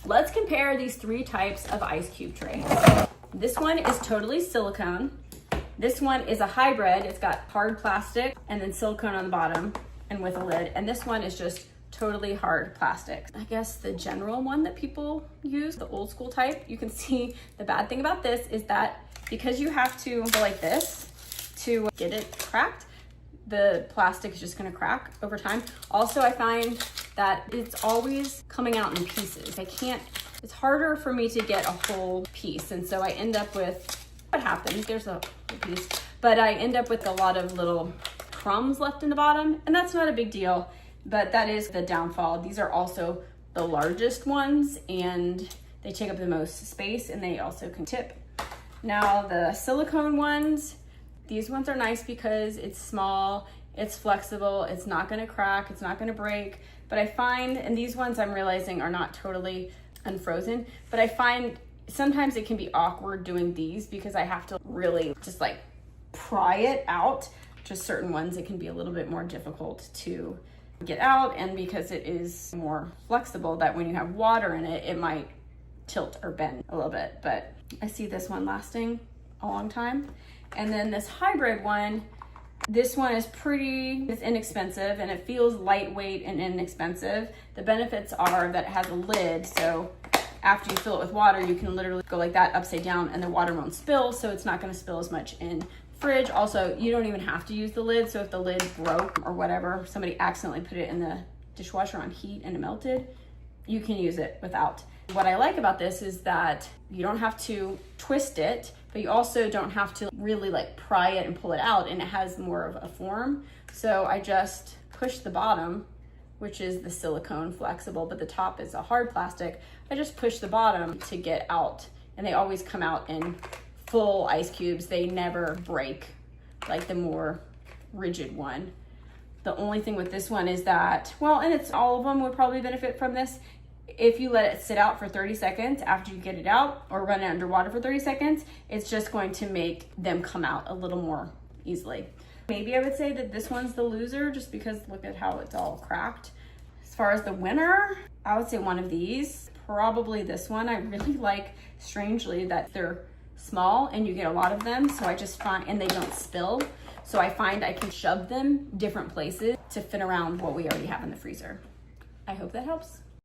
Let's compare these three types of ice cube trays. This one is totally silicone. This one is a hybrid. It's got hard plastic and then silicone on the bottom and with a lid. And this one is just totally hard plastic. I guess the general one that people use, the old school type, you can see the bad thing about this is that because you have to go like this to get it cracked, the plastic is just gonna crack over time. Also, I find that it's always coming out in pieces. It's harder for me to get a whole piece. And so I end up with, what happens, there's a piece, but I end up with a lot of little crumbs left in the bottom, and that's not a big deal, but that is the downfall. These are also the largest ones and they take up the most space and they also can tip. Now the silicone ones, these ones are nice because it's small, it's flexible, it's not gonna crack, it's not gonna break. But I find, and these ones I'm realizing are not totally unfrozen, but I find sometimes it can be awkward doing these because I have to really just like pry it out. Just certain ones, it can be a little bit more difficult to get out, and because it is more flexible, that when you have water in it, it might tilt or bend a little bit. But I see this one lasting a long time. And then this hybrid one, this one is it's inexpensive and it feels lightweight and inexpensive. The benefits are that it has a lid, so after you fill it with water, you can literally go like that upside down and the water won't spill, so it's not gonna spill as much in fridge. Also, you don't even have to use the lid, so if the lid broke or whatever, somebody accidentally put it in the dishwasher on heat and it melted, you can use it without. What I like about this is that you don't have to twist it, but you also don't have to really like pry it and pull it out, and it has more of a form. So I just push the bottom, which is the silicone flexible, but the top is a hard plastic. I just push the bottom to get out, and they always come out in full ice cubes. They never break like the more rigid one. The only thing with this one is that, well, and it's all of them would probably benefit from this. If you let it sit out for 30 seconds after you get it out, or run it underwater for 30 seconds, it's just going to make them come out a little more easily. Maybe I would say that this one's the loser just because look at how it's all cracked. As far as the winner, I would say one of these, probably this one. I really like, strangely, that they're small and you get a lot of them, so I just find, and they don't spill, so I find I can shove them different places to fit around what we already have in the freezer. I hope that helps.